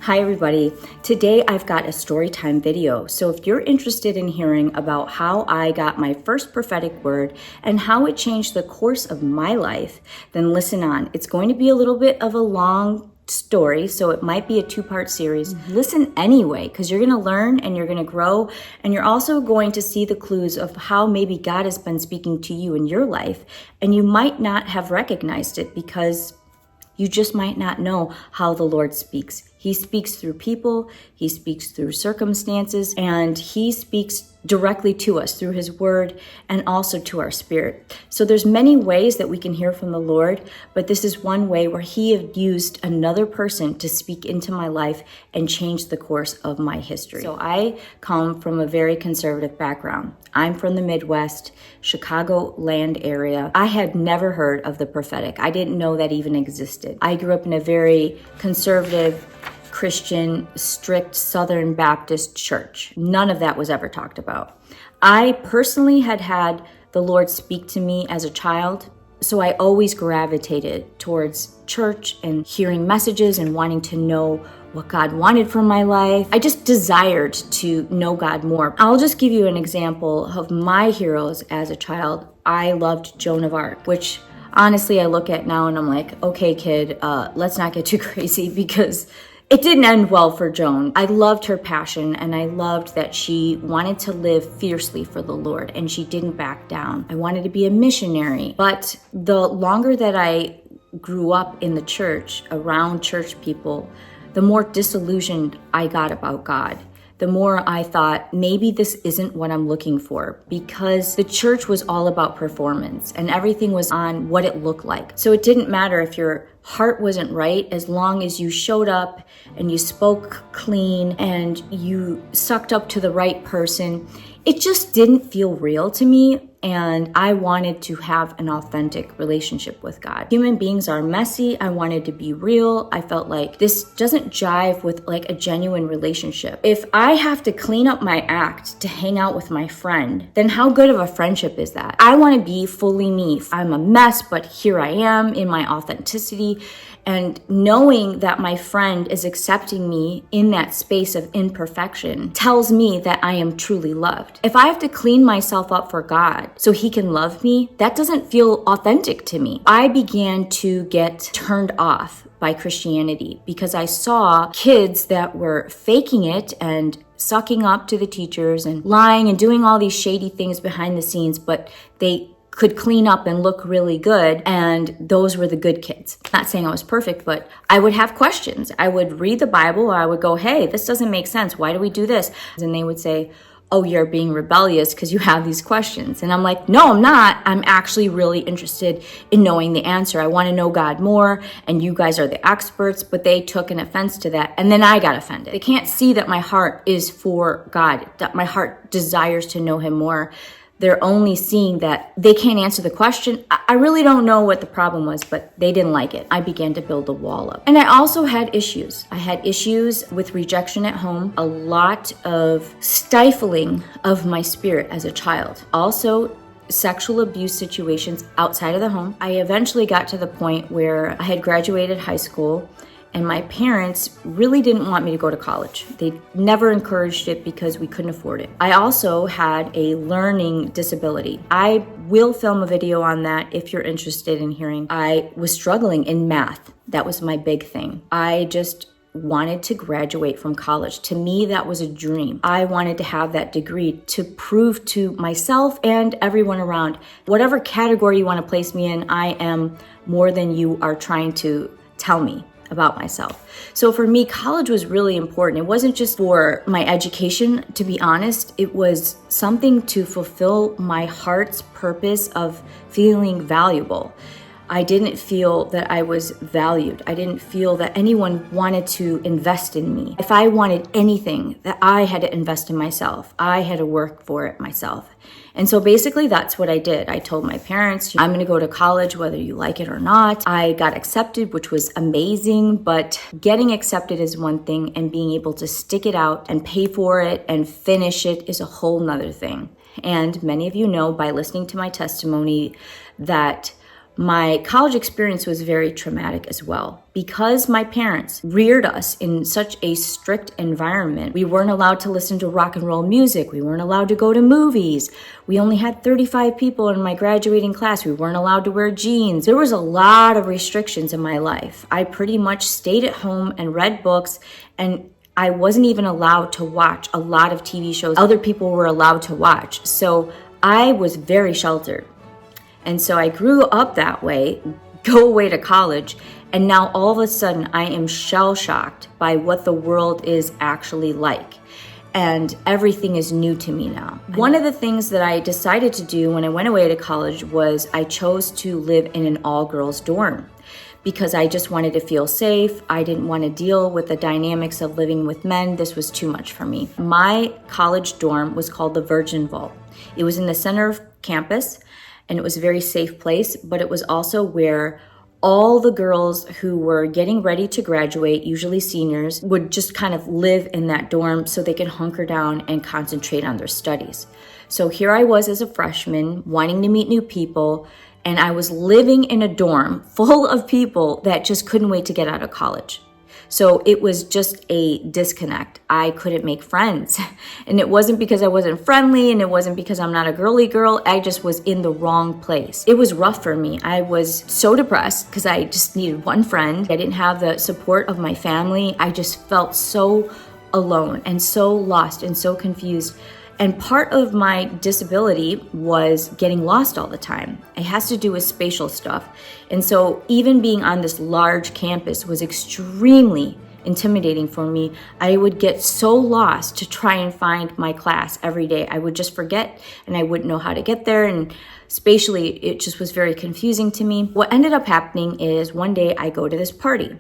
Hi everybody. Today I've got a Storytime video. So if you're interested in hearing about how I got my first prophetic word and how it changed the course of my life, then listen on. It's going to be a little bit of a long story, so it might be a two-part series. Listen anyway, because you're going to learn and you're going to grow, and you're also going to see the clues of how maybe God has been speaking to you in your life, and you might not have recognized it because you just might not know how the Lord speaks. He speaks through people, he speaks through circumstances, and he speaks directly to us through his word and also to our spirit. So there's many ways that we can hear from the Lord, but this is one way where he had used another person to speak into my life and change the course of my history. So I come from a very conservative background. I'm from the Midwest, Chicago land area. I had never heard of the prophetic. I didn't know that even existed. I grew up in a very conservative, Christian, strict Southern Baptist church. None of that was ever talked about. I personally had the Lord speak to me as a child, so I always gravitated towards church and hearing messages and wanting to know what God wanted for my life. I just desired to know God more. I'll just give you an example of my heroes as a child. I loved Joan of Arc, which honestly I look at now and I'm like, okay kid, let's not get too crazy, because it didn't end well for Joan. I loved her passion, and I loved that she wanted to live fiercely for the Lord, and she didn't back down. I wanted to be a missionary. But the longer that I grew up in the church, around church people, the more disillusioned I got about God. The more I thought, maybe this isn't what I'm looking for, because the church was all about performance and everything was on what it looked like. So it didn't matter if your heart wasn't right, as long as you showed up and you spoke clean and you sucked up to the right person. It just didn't feel real to me, and I wanted to have an authentic relationship with God. Human beings are messy. I wanted to be real. I felt like this doesn't jive with like a genuine relationship. If I have to clean up my act to hang out with my friend, then how good of a friendship is that? I want to be fully me. I'm a mess, but here I am in my authenticity. And knowing that my friend is accepting me in that space of imperfection tells me that I am truly loved. If I have to clean myself up for God so he can love me, that doesn't feel authentic to me. I began to get turned off by Christianity because I saw kids that were faking it and sucking up to the teachers and lying and doing all these shady things behind the scenes, but they could clean up and look really good, and those were the good kids. Not saying I was perfect, but I would have questions. I would read the Bible, or I would go, hey, this doesn't make sense. Why do we do this? And they would say, oh, you're being rebellious because you have these questions. And I'm like, no, I'm not. I'm actually really interested in knowing the answer. I want to know God more, and you guys are the experts, but they took an offense to that. And then I got offended. They can't see that my heart is for God, that my heart desires to know him more. They're only seeing that they can't answer the question. I really don't know what the problem was, but they didn't like it. I began to build a wall up. And I also had issues. I had issues with rejection at home, a lot of stifling of my spirit as a child. Also, sexual abuse situations outside of the home. I eventually got to the point where I had graduated high school, and my parents really didn't want me to go to college. They never encouraged it because we couldn't afford it. I also had a learning disability. I will film a video on that if you're interested in hearing. I was struggling in math. That was my big thing. I just wanted to graduate from college. To me, that was a dream. I wanted to have that degree to prove to myself and everyone around, whatever category you want to place me in, I am more than you are trying to tell me about myself. So for me, college was really important. It wasn't just for my education, to be honest. It was something to fulfill my heart's purpose of feeling valuable. I didn't feel that I was valued. I didn't feel that anyone wanted to invest in me. If I wanted anything, that I had to invest in myself. I had to work for it myself. And so basically that's what I did. I told my parents, I'm going to go to college whether you like it or not. I got accepted, which was amazing, but getting accepted is one thing, and being able to stick it out and pay for it and finish it is a whole nother thing. And many of you know by listening to my testimony that my college experience was very traumatic as well. Because my parents reared us in such a strict environment, we weren't allowed to listen to rock and roll music. We weren't allowed to go to movies. We only had 35 people in my graduating class. We weren't allowed to wear jeans. There was a lot of restrictions in my life. I pretty much stayed at home and read books, and I wasn't even allowed to watch a lot of TV shows other people were allowed to watch. So I was very sheltered. And so I grew up that way, go away to college, and now all of a sudden I am shell-shocked by what the world is actually like. And everything is new to me now. One of the things that I decided to do when I went away to college was I chose to live in an all-girls dorm because I just wanted to feel safe. I didn't want to deal with the dynamics of living with men. This was too much for me. My college dorm was called the Virgin Vault. It was in the center of campus, and it was a very safe place, but it was also where all the girls who were getting ready to graduate, usually seniors, would just kind of live in that dorm so they could hunker down and concentrate on their studies. So here I was as a freshman, wanting to meet new people, and I was living in a dorm full of people that just couldn't wait to get out of college. So it was just a disconnect. I couldn't make friends. And it wasn't because I wasn't friendly, and it wasn't because I'm not a girly girl. I just was in the wrong place. It was rough for me. I was so depressed because I just needed one friend. I didn't have the support of my family. I just felt so alone and so lost and so confused. And part of my disability was getting lost all the time. It has to do with spatial stuff. And so even being on this large campus was extremely intimidating for me. I would get so lost to try and find my class every day. I would just forget, and I wouldn't know how to get there. And spatially, it just was very confusing to me. What ended up happening is one day I go to this party,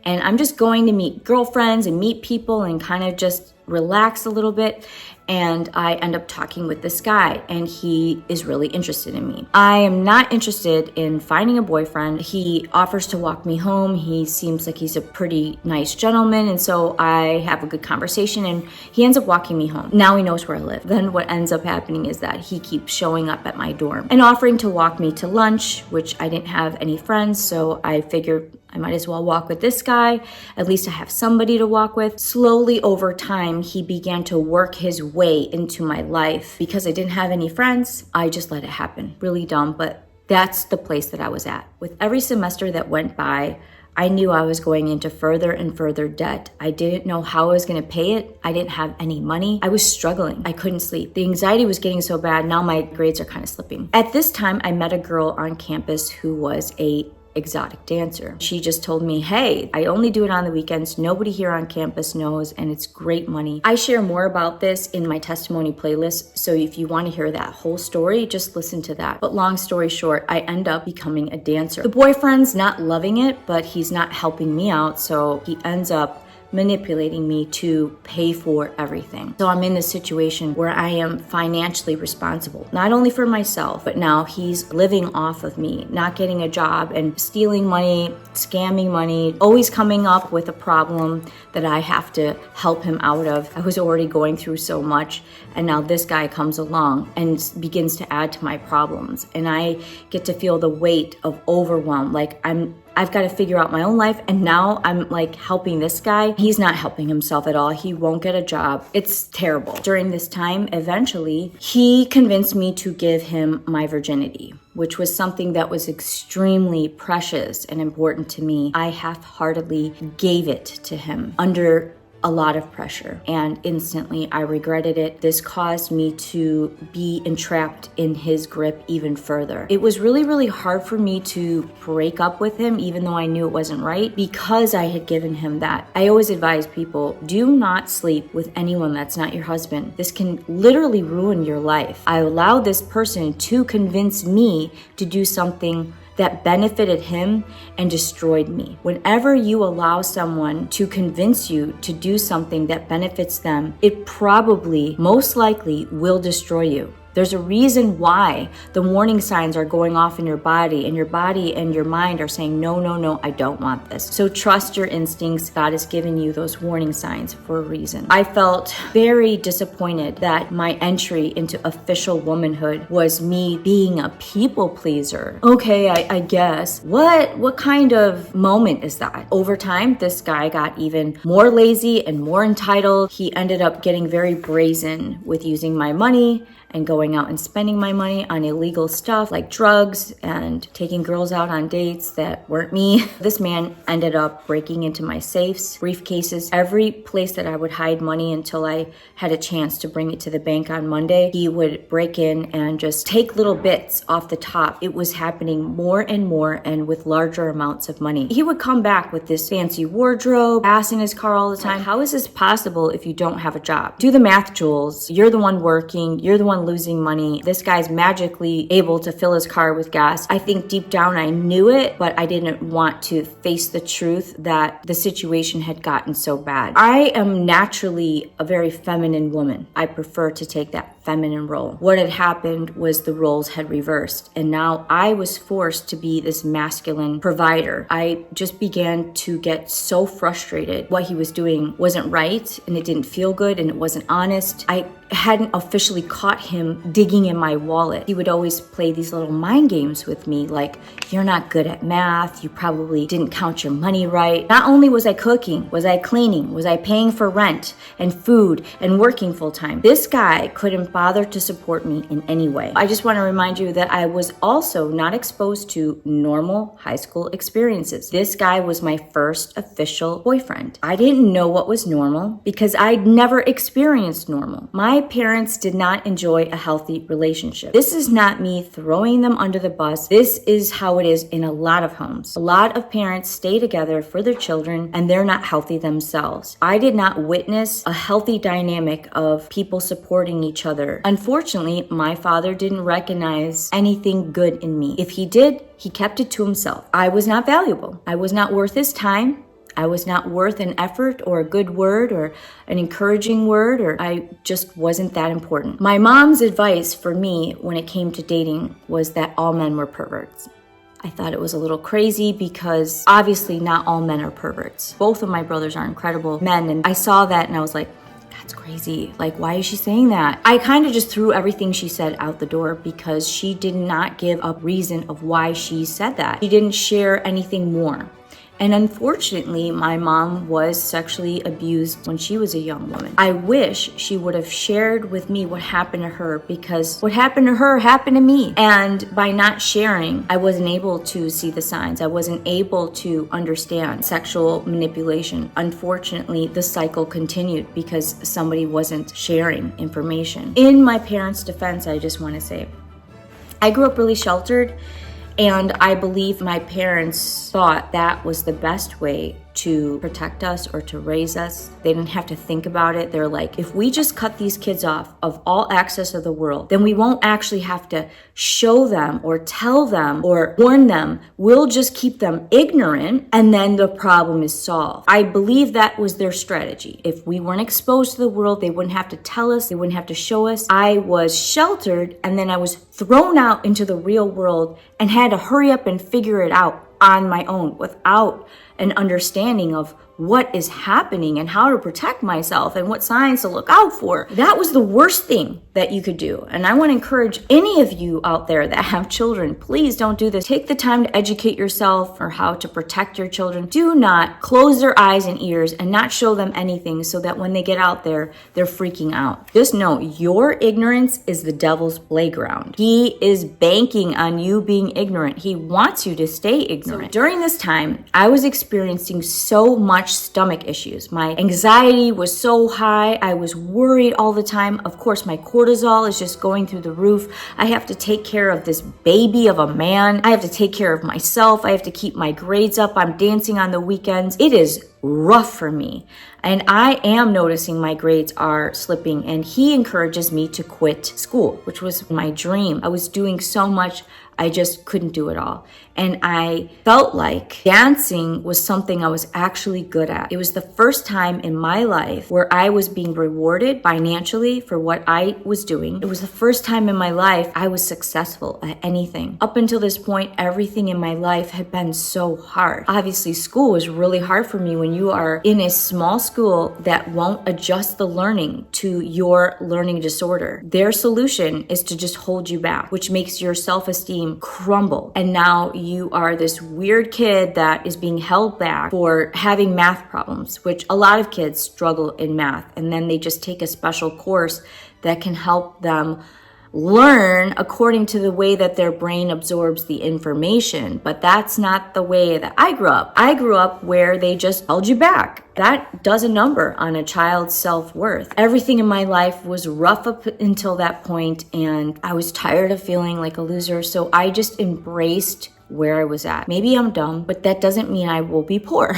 and I'm just going to meet girlfriends and meet people and kind of just relax a little bit. And I end up talking with this guy, and he is really interested in me. I am not interested in finding a boyfriend. He offers to walk me home. He seems like he's a pretty nice gentleman, and so I have a good conversation, and he ends up walking me home. Now he knows where I live. Then what ends up happening is that he keeps showing up at my dorm and offering to walk me to lunch, which I didn't have any friends, so I figured I might as well walk with this guy. At least I have somebody to walk with. Slowly over time, he began to work his way into my life. Because I didn't have any friends, I just let it happen. Really dumb, but that's the place that I was at. With every semester that went by, I knew I was going into further and further debt. I didn't know how I was going to pay it. I didn't have any money. I was struggling. I couldn't sleep. The anxiety was getting so bad. Now my grades are kind of slipping. At this time, I met a girl on campus who was a exotic dancer. She just told me, hey, I only do it on the weekends. Nobody here on campus knows, and it's great money. I share more about this in my testimony playlist, so if you want to hear that whole story, just listen to that. But long story short, I end up becoming a dancer. The boyfriend's not loving it, but he's not helping me out, so he ends up manipulating me to pay for everything. So I'm in this situation where I am financially responsible, not only for myself, but now he's living off of me, not getting a job and stealing money, scamming money, always coming up with a problem that I have to help him out of. I was already going through so much, and now this guy comes along and begins to add to my problems. And I get to feel the weight of overwhelm, like I've got to figure out my own life, and now I'm like helping this guy. He's not helping himself at all. He won't get a job. It's terrible. During this time, eventually, he convinced me to give him my virginity, which was something that was extremely precious and important to me. I half-heartedly gave it to him under a lot of pressure, and instantly I regretted it. This caused me to be entrapped in his grip even further. It was really, really hard for me to break up with him, even though I knew it wasn't right, because I had given him that. I always advise people, do not sleep with anyone that's not your husband. This can literally ruin your life. I allowed this person to convince me to do something that benefited him and destroyed me. Whenever you allow someone to convince you to do something that benefits them, it probably, most likely, will destroy you. There's a reason why the warning signs are going off in your body and your mind are saying, no, no, no, I don't want this. So trust your instincts. God has given you those warning signs for a reason. I felt very disappointed that my entry into official womanhood was me being a people pleaser. Okay, I guess. What kind of moment is that? Over time, this guy got even more lazy and more entitled. He ended up getting very brazen with using my money and going out and spending my money on illegal stuff like drugs and taking girls out on dates that weren't me. This man ended up breaking into my safes, briefcases, every place that I would hide money until I had a chance to bring it to the bank on Monday. He would break in and just take little bits off the top. It was happening more and more and with larger amounts of money. He would come back with this fancy wardrobe, ass in his car all the time. How is this possible if you don't have a job? Do the math, Jules. You're the one working. You're the one losing money. This guy's magically able to fill his car with gas. I think deep down I knew it, but I didn't want to face the truth that the situation had gotten so bad. I am naturally a very feminine woman. I prefer to take that feminine role. What had happened was the roles had reversed, and now I was forced to be this masculine provider. I just began to get so frustrated. What he was doing wasn't right, and it didn't feel good, and it wasn't honest. I hadn't officially caught him digging in my wallet. He would always play these little mind games with me, like, you're not good at math, you probably didn't count your money right. Not only was I cooking, was I cleaning, was I paying for rent and food and working full time. This guy couldn't bother to support me in any way. I just want to remind you that I was also not exposed to normal high school experiences. This guy was my first official boyfriend. I didn't know what was normal because I'd never experienced normal. My parents did not enjoy a healthy relationship. This is not me throwing them under the bus. This is how it is in a lot of homes. A lot of parents stay together for their children and they're not healthy themselves. I did not witness a healthy dynamic of people supporting each other. Unfortunately, my father didn't recognize anything good in me. If he did, he kept it to himself. I was not valuable. I was not worth his time. I was not worth an effort or a good word or an encouraging word, or I just wasn't that important. My mom's advice for me when it came to dating was that all men were perverts. I thought it was a little crazy because obviously not all men are perverts. Both of my brothers are incredible men, and I saw that and I was like, that's crazy. Like, why is she saying that? I kind of just threw everything she said out the door because she did not give a reason of why she said that. She didn't share anything more. And unfortunately, my mom was sexually abused when she was a young woman. I wish she would have shared with me what happened to her, because what happened to her happened to me. And by not sharing, I wasn't able to see the signs. I wasn't able to understand sexual manipulation. Unfortunately, the cycle continued because somebody wasn't sharing information. In my parents' defense, I just want to say, I grew up really sheltered. And I believe my parents thought that was the best way to protect us or to raise us. They didn't have to think about it. They're like, if we just cut these kids off of all access of the world, then we won't actually have to show them or tell them or warn them. We'll just keep them ignorant and then the problem is solved. I believe that was their strategy. If we weren't exposed to the world, they wouldn't have to tell us, they wouldn't have to show us. I was sheltered and then I was thrown out into the real world and had to hurry up and figure it out on my own without an understanding of what is happening and how to protect myself and what signs to look out for. That was the worst thing that you could do. And I want to encourage any of you out there that have children, please don't do this. Take the time to educate yourself or how to protect your children. Do not close their eyes and ears and not show them anything so that when they get out there, they're freaking out. Just know your ignorance is the devil's playground. He is banking on you being ignorant. He wants you to stay ignorant. So during this time, I was experiencing so much stomach issues. My anxiety was so high. I was worried all the time. Of course, my cortisol is just going through the roof. I have to take care of this baby of a man. I have to take care of myself. I have to keep my grades up. I'm dancing on the weekends. It is rough for me. And I am noticing my grades are slipping, and he encourages me to quit school, which was my dream. I was doing so much. I just couldn't do it all. And I felt like dancing was something I was actually good at. It was the first time in my life where I was being rewarded financially for what I was doing. It was the first time in my life I was successful at anything. Up until this point, everything in my life had been so hard. Obviously, school was really hard for me when you are in a small school that won't adjust the learning to your learning disorder. Their solution is to just hold you back, which makes your self-esteem crumble. And now you are this weird kid that is being held back for having math problems, which a lot of kids struggle in math. And then they just take a special course that can help them learn according to the way that their brain absorbs the information. But that's not the way that I grew up. I grew up where they just held you back. That does a number on a child's self-worth. Everything in my life was rough up until that point, and I was tired of feeling like a loser. So I just embraced where I was at. Maybe I'm dumb, but that doesn't mean I will be poor.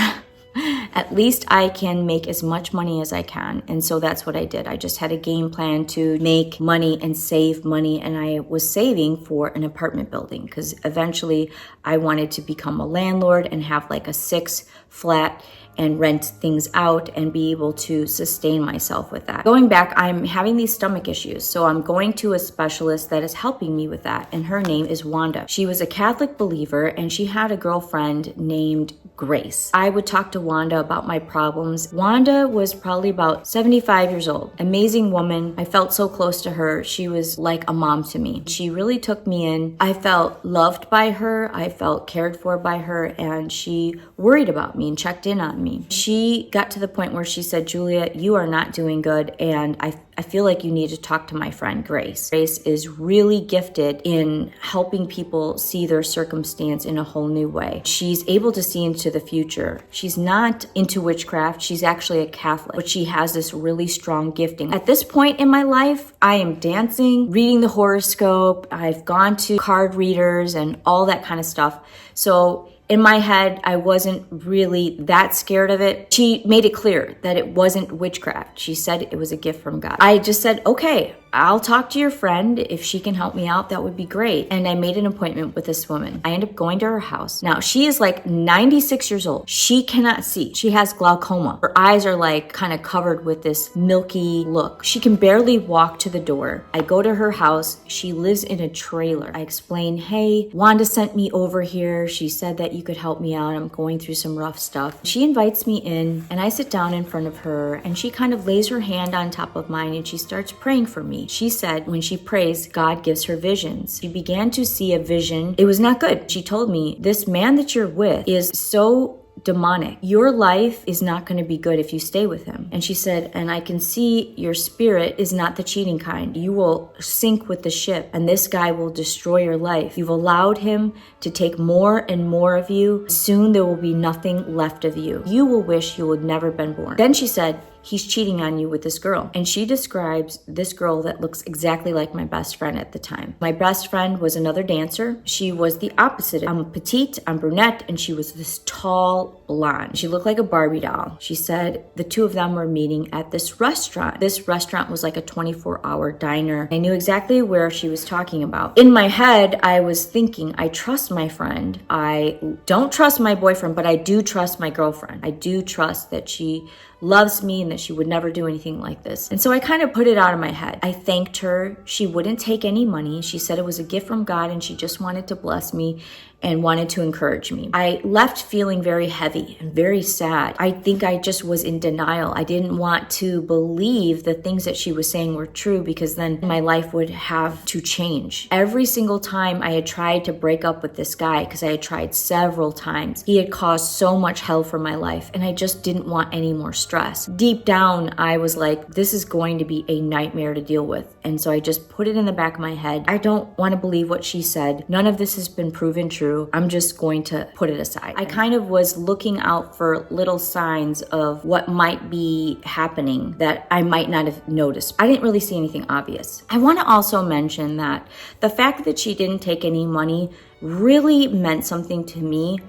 At least I can make as much money as I can. And so that's what I did. I just had a game plan to make money and save money. And I was saving for an apartment building because eventually I wanted to become a landlord and have like a 6 flat and rent things out and be able to sustain myself with that. Going back, I'm having these stomach issues. So I'm going to a specialist that is helping me with that. And her name is Wanda. She was a Catholic believer and she had a girlfriend named Grace. I would talk to Wanda about my problems. Wanda was probably about 75 years old. Amazing woman. I felt so close to her. She was like a mom to me. She really took me in. I felt loved by her. I felt cared for by her, and she worried about me and checked in on me. She got to the point where she said, Julia, you are not doing good, and I feel like you need to talk to my friend Grace. Grace is really gifted in helping people see their circumstance in a whole new way. She's able to see into the future. She's not into witchcraft. She's actually a Catholic, but she has this really strong gifting. At this point in my life, I am dancing, reading the horoscope. I've gone to card readers and all that kind of stuff. So in my head, I wasn't really that scared of it. She made it clear that it wasn't witchcraft. She said it was a gift from God. I just said, okay, I'll talk to your friend. If she can help me out, that would be great. And I made an appointment with this woman. I ended up going to her house. Now, she is like 96 years old. She cannot see. She has glaucoma. Her eyes are like kind of covered with this milky look. She can barely walk to the door. I go to her house. She lives in a trailer. I explain, hey, Wanda sent me over here. She said that you could help me out. I'm going through some rough stuff. She invites me in and I sit down in front of her and she kind of lays her hand on top of mine and she starts praying for me. She said when she prays, God gives her visions. She began to see a vision. It was not good. She told me, this man that you're with is so demonic. Your life is not going to be good if you stay with him. And she said, and I can see your spirit is not the cheating kind. You will sink with the ship and this guy will destroy your life. You've allowed him to take more and more of you. Soon there will be nothing left of you. You will wish you had never been born. Then she said, he's cheating on you with this girl. And she describes this girl that looks exactly like my best friend at the time. My best friend was another dancer. She was the opposite. I'm petite, I'm brunette, and she was this tall blonde. She looked like a Barbie doll. She said the two of them were meeting at this restaurant. This restaurant was like a 24-hour diner. I knew exactly where she was talking about. In my head, I was thinking, I trust my friend. I don't trust my boyfriend, but I do trust my girlfriend. I do trust that she loves me and that she would never do anything like this. And so I kind of put it out of my head. I thanked her. She wouldn't take any money. She said it was a gift from God and she just wanted to bless me and wanted to encourage me. I left feeling very heavy and very sad. I think I just was in denial. I didn't want to believe the things that she was saying were true because then my life would have to change. Every single time I had tried to break up with this guy, because I had tried several times, he had caused so much hell for my life and I just didn't want any more stress. Deep down, I was like, this is going to be a nightmare to deal with. And so I just put it in the back of my head. I don't want to believe what she said. None of this has been proven true. I'm just going to put it aside. I kind of was looking out for little signs of what might be happening that I might not have noticed. I didn't really see anything obvious. I want to also mention that the fact that she didn't take any money really meant something to me,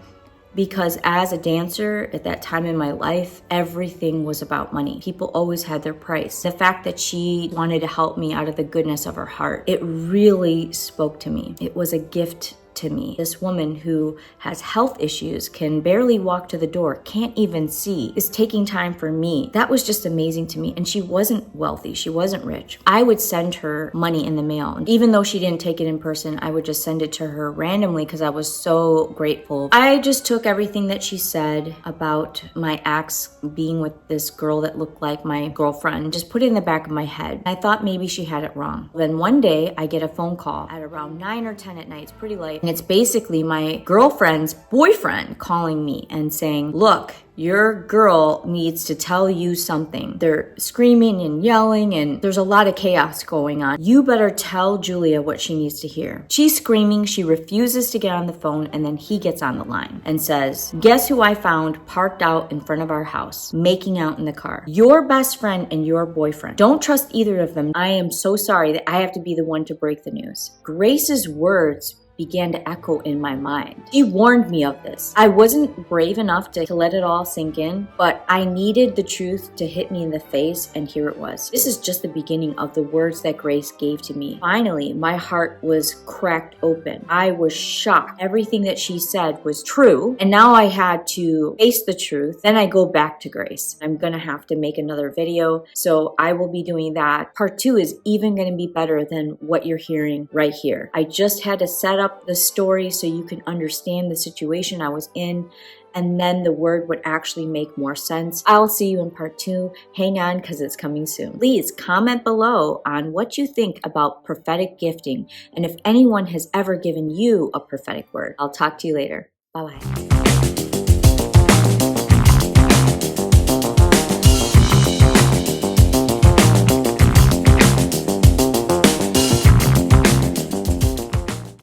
because as a dancer at that time in my life, everything was about money. People always had their price. The fact that she wanted to help me out of the goodness of her heart, it really spoke to me. It was a gift to me. This woman who has health issues, can barely walk to the door, can't even see, is taking time for me. That was just amazing to me. And she wasn't wealthy. She wasn't rich. I would send her money in the mail. And even though she didn't take it in person, I would just send it to her randomly because I was so grateful. I just took everything that she said about my ex being with this girl that looked like my girlfriend, just put it in the back of my head. I thought maybe she had it wrong. Then one day I get a phone call at around 9 or 10 at night. It's pretty late. And it's basically my girlfriend's boyfriend calling me and saying, look, your girl needs to tell you something. They're screaming and yelling and there's a lot of chaos going on. You better tell Julia what she needs to hear. She's screaming. She refuses to get on the phone, and then he gets on the line and says, guess who I found parked out in front of our house, making out in the car? Your best friend and your boyfriend. Don't trust either of them. I am so sorry that I have to be the one to break the news. Grace's words began to echo in my mind. She warned me of this. I wasn't brave enough to let it all sink in, but I needed the truth to hit me in the face, and here it was. This is just the beginning of the words that Grace gave to me. Finally, my heart was cracked open. I was shocked. Everything that she said was true, and now I had to face the truth. Then I go back to Grace. I'm gonna have to make another video, so I will be doing that. Part 2 is even gonna be better than what you're hearing right here. I just had to set up the story so you can understand the situation I was in, and then the word would actually make more sense. I'll see you in part 2. Hang on, because it's coming soon. Please comment below on what you think about prophetic gifting and if anyone has ever given you a prophetic word. I'll talk to you later. Bye-bye.